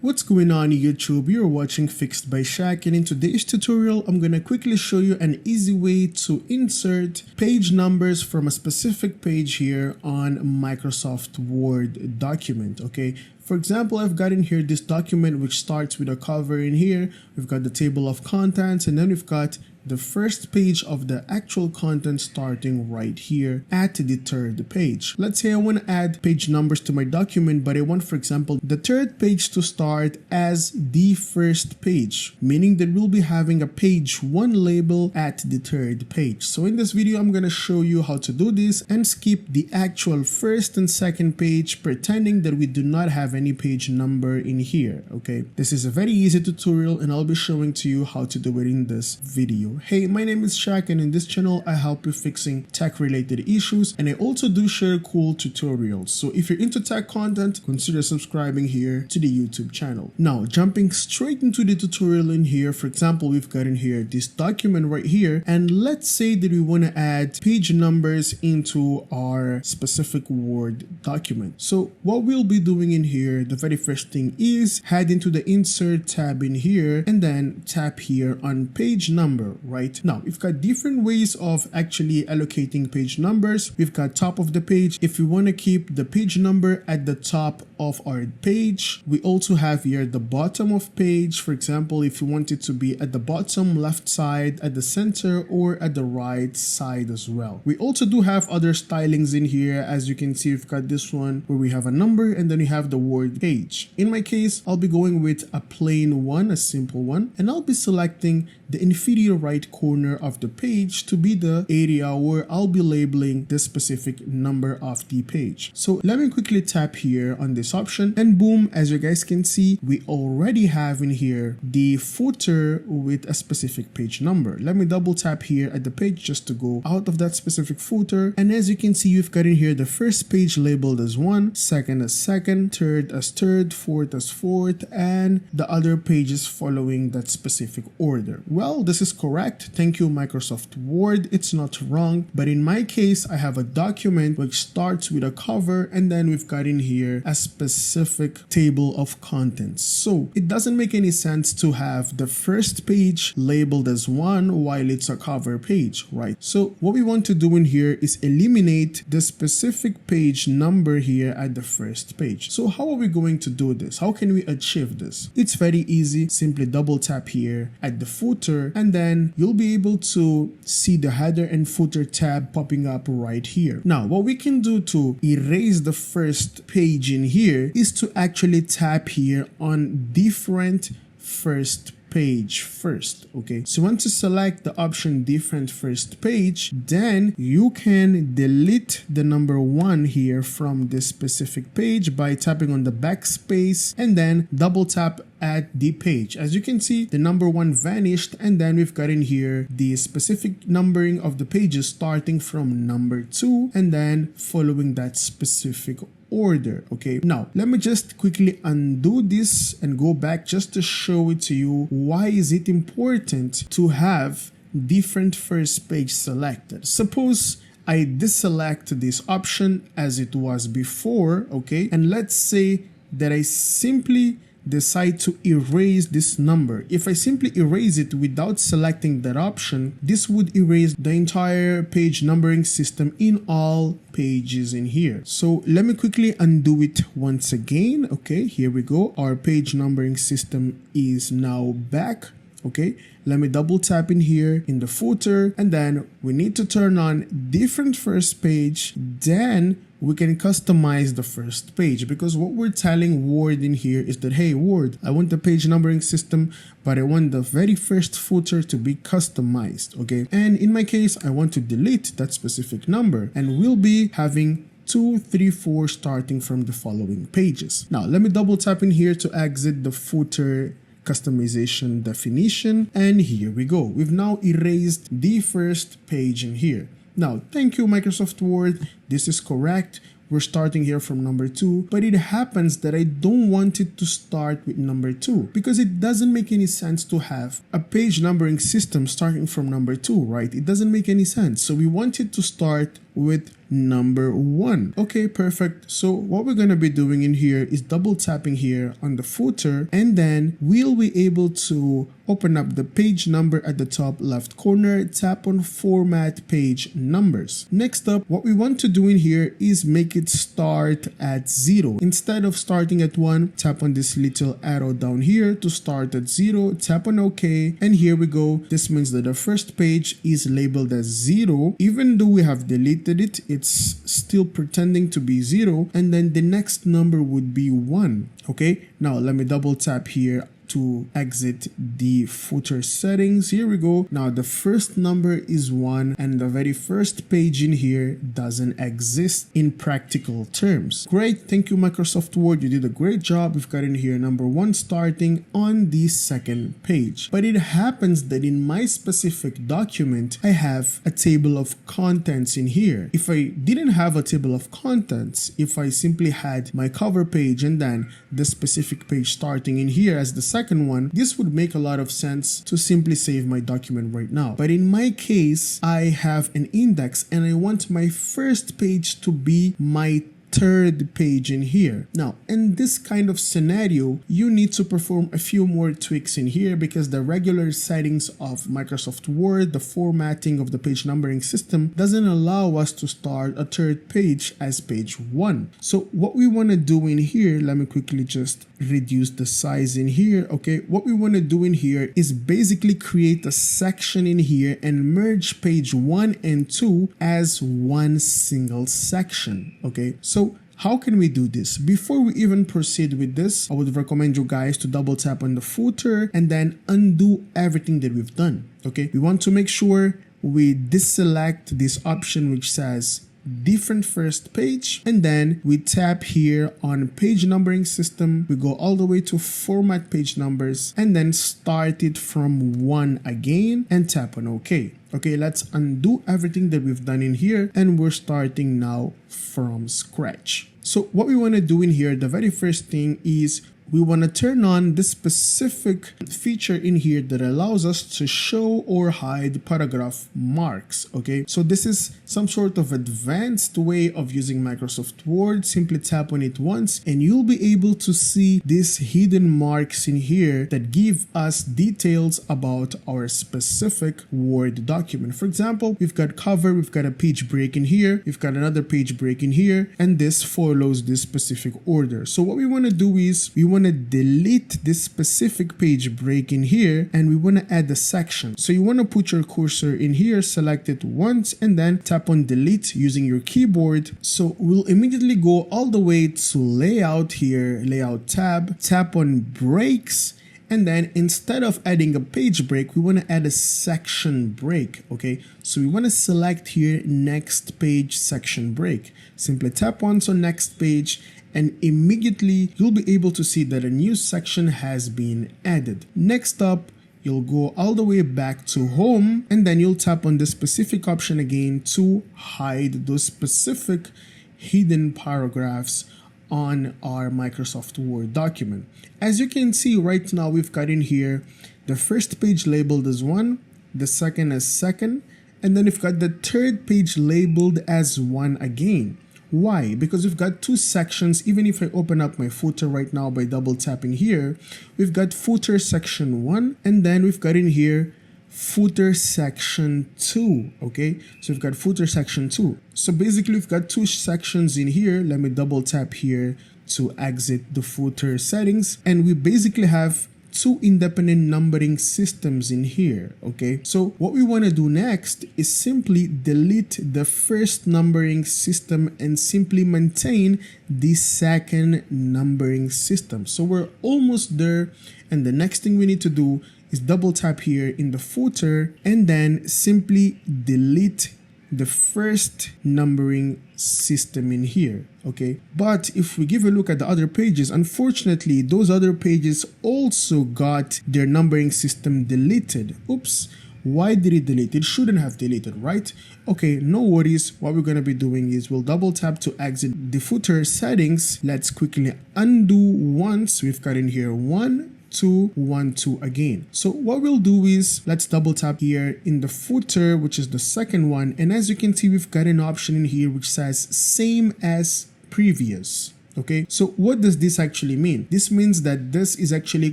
What's going on YouTube? You're watching Fixed by Shaq, and in today's tutorial I'm gonna quickly show you an easy way to insert page numbers from a specific page here on Microsoft Word document. Okay, for example, I've got in here this document which starts with a cover. In here we've got the table of contents, and then we've got the first page of the actual content starting right here at the third page. Let's say I want to add page numbers to my document, but I want, for example, the third page to start as the first page, meaning that we'll be having a page 1 label at the third page. So in this video, I'm going to show you how to do this and skip the actual first and second page, pretending that we do not have any page number in here. Okay, this is a very easy tutorial and I'll be showing to you how to do it in this video. Hey, my name is Shaq, and in this channel I help you fixing tech related issues, and I also do share cool tutorials. So if you're into tech content, consider subscribing here to the YouTube channel. Now jumping straight into the tutorial in here, for example, we've got in here this document right here, and let's say that we want to add page numbers into our specific Word document. So what we'll be doing in here, the very first thing is head into the insert tab in here and then tap here on page number. Right now we've got different ways of actually allocating page numbers. We've got top of the page if we want to keep the page number at the top of our page. We also have here the bottom of page, for example, if you want it to be at the bottom left side, at the center, or at the right side as well. We also do have other stylings in here. As you can see, we've got this one where we have a number and then we have the word page. In my case, I'll be going with a plain one, a simple one, and I'll be selecting the inferior right corner of the page to be the area where I'll be labeling the specific number of the page. So let me quickly tap here on this option, and boom, as you guys can see, we already have in here the footer with a specific page number. Let me double tap here at the page just to go out of that specific footer, and as you can see, you've got in here the first page labeled as 1, second as second, third as third, fourth as fourth, and the other pages following that specific order. Well, this is correct. Thank you, Microsoft Word. It's not wrong, but in my case, I have a document which starts with a cover, and then we've got in here a specific table of contents. So it doesn't make any sense to have the first page labeled as 1 while it's a cover page, right? So what we want to do in here is eliminate the specific page number here at the first page. So how are we going to do this? How can we achieve this? It's very easy. Simply double tap here at the footer, and then you'll be able to see the header and footer tab popping up right here. Now what we can do to erase the first page in here is to actually tap here on different first page first. Okay, so once you select the option different first page, then you can delete the number 1 here from this specific page by tapping on the backspace and then double tap at the page. As you can see, the number 1 vanished, and then we've got in here the specific numbering of the pages starting from number 2 and then following that specific order. Okay, now let me just quickly undo this and go back just to show it to you. Why is it important to have different first page selected? Suppose I deselect this option as it was before, okay, and let's say that I simply decide to erase this number. If I simply erase it without selecting that option, this would erase the entire page numbering system in all pages in here. So let me quickly undo it once again. Okay, here we go. Our page numbering system is now back. Okay, let me double tap in here in the footer, and then we need to turn on different first page. Then we can customize the first page, because what we're telling Word in here is that, hey Word, I want the page numbering system, but I want the very first footer to be customized. Okay, and in my case, I want to delete that specific number, and we'll be having 2, 3, 4 starting from the following pages. Now let me double tap in here to exit the footer customization definition, and here we go. We've now erased the first page in here. Now thank you, Microsoft Word, this is correct. We're starting here from number 2, but it happens that I don't want it to start with number 2 because it doesn't make any sense to have a page numbering system starting from number 2, right? It doesn't make any sense. So we want it to start with number 1. Okay, perfect. So what we're going to be doing in here is double tapping here on the footer, and then we'll be able to open up the page number at the top left corner, tap on format page numbers. Next up, what we want to do in here is make it start at 0. Instead of starting at 1, tap on this little arrow down here to start at 0, tap on OK, and here we go. This means that the first page is labeled as 0. Even though we have deleted it, it's still pretending to be 0, and then the next number would be 1. Okay, now let me double tap here to exit the footer settings. Here we go. Now the first number is 1, and the very first page in here doesn't exist in practical terms. Great, thank you Microsoft Word, you did a great job. We've got in here number 1 starting on the second page. But it happens that in my specific document, I have a table of contents in here. If I didn't have a table of contents, if I simply had my cover page and then the specific page starting in here as the second one, this would make a lot of sense to simply save my document right now. But in my case, I have an index and I want my first page to be my third page in here. Now, in this kind of scenario, you need to perform a few more tweaks in here because the regular settings of Microsoft Word, the formatting of the page numbering system, doesn't allow us to start a third page as page 1. So what we want to do in here, let me quickly just reduce the size in here. Okay, what we want to do in here is basically create a section in here and merge page 1 and 2 as one single section. Okay, so how can we do this? Before we even proceed with this, I would recommend you guys to double tap on the footer and then undo everything that we've done. Okay, we want to make sure we deselect this option which says different first page, and then we tap here on page numbering system. We go all the way to format page numbers and then start it from 1 again and tap on OK. Okay, let's undo everything that we've done in here and we're starting now from scratch. So what we want to do in here, the very first thing is we want to turn on this specific feature in here that allows us to show or hide paragraph marks. Okay, so this is some sort of advanced way of using Microsoft Word. Simply tap on it once and you'll be able to see these hidden marks in here that give us details about our specific Word document. For example, we've got cover, we've got a page break in here, we've got another page break in here, and this follows this specific order. So what we want to do is we want to delete this specific page break in here and we want to add a section. So you want to put your cursor in here, select it once, and then tap on delete using your keyboard. So we'll immediately go all the way to layout here, layout tab, tap on breaks, and then instead of adding a page break, we want to add a section break. Okay, so we want to select here next page section break. Simply tap once on next page and immediately you'll be able to see that a new section has been added. Next up, you'll go all the way back to home and then you'll tap on the specific option again to hide those specific hidden paragraphs on our Microsoft Word document. As you can see right now, we've got in here the first page labeled as 1, the second as second, and then we've got the third page labeled as 1 again. Why? Because we've got 2 sections. Even if I open up my footer right now by double tapping here, we've got footer section 1 and then we've got in here footer section 2. Okay, so we've got footer section 2. So basically we've got 2 sections in here. Let me double tap here to exit the footer settings, and we basically have 2 independent numbering systems in here. Okay, so what we want to do next is simply delete the first numbering system and simply maintain the second numbering system. So we're almost there, and the next thing we need to do is double tap here in the footer and then simply delete the first numbering system in here. Okay, but if we give a look at the other pages, unfortunately those other pages also got their numbering system deleted. Oops, why did it delete? It shouldn't have deleted, right? Okay, no worries. What we're going to be doing is we'll double tap to exit the footer settings. Let's quickly undo once. We've got in here 1, 212 again. So what we'll do is let's double tap here in the footer, which is the second one. And as you can see, we've got an option in here which says same as previous. Okay, so what does this actually mean? This means that this is actually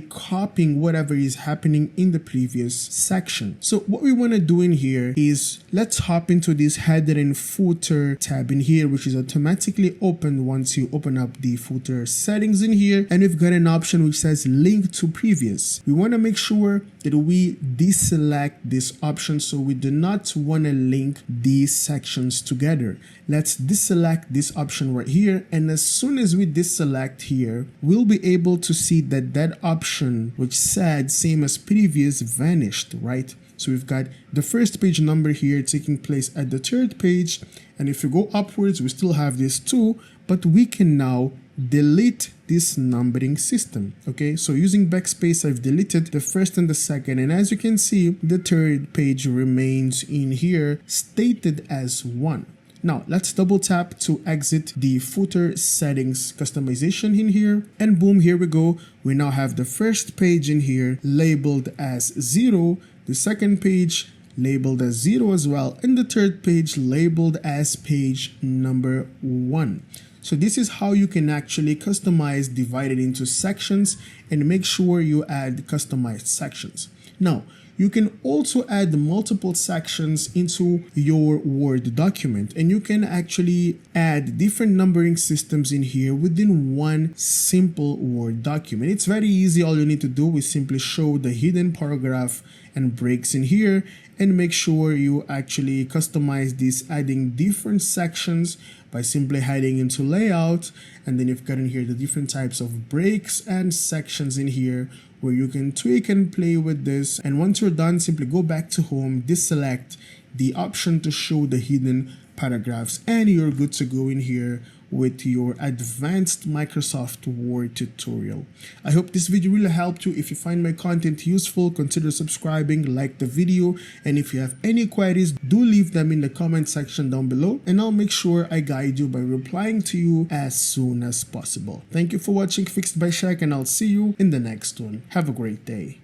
copying whatever is happening in the previous section. So what we want to do in here is let's hop into this header and footer tab in here, which is automatically opened once you open up the footer settings in here. And we've got an option which says link to previous. We want to make sure that we deselect this option, so we do not want to link these sections together. Let's deselect this option right here, and as soon as we deselect here, we'll be able to see that that option which said same as previous vanished, right? So we've got the first page number here taking place at the third page, and if you go upwards we still have this 2, but we can now delete this numbering system. Okay, so using backspace I've deleted the first and the second, and as you can see the third page remains in here stated as 1. Now let's double tap to exit the footer settings customization in here, and boom, here we go. We now have the first page in here labeled as 0, the second page labeled as 0 as well, and the third page labeled as page number 1. So this is how you can actually customize, divide it into sections, and make sure you add customized sections. Now, you can also add multiple sections into your Word document, and you can actually add different numbering systems in here within one simple Word document. It's very easy. All you need to do is simply show the hidden paragraph and breaks in here, and make sure you actually customize this, adding different sections by simply heading into layout, and then you've got in here the different types of breaks and sections in here where you can tweak and play with this. And once you're done, simply go back to home, deselect the option to show the hidden paragraphs, and you're good to go in here with your advanced Microsoft Word tutorial. I hope this video really helped you. If you find my content useful, consider subscribing, like the video, and if you have any queries, do leave them in the comment section down below, and I'll make sure I guide you by replying to you as soon as possible. Thank you for watching Fixed by Shaq, and I'll see you in the next one. Have a great day.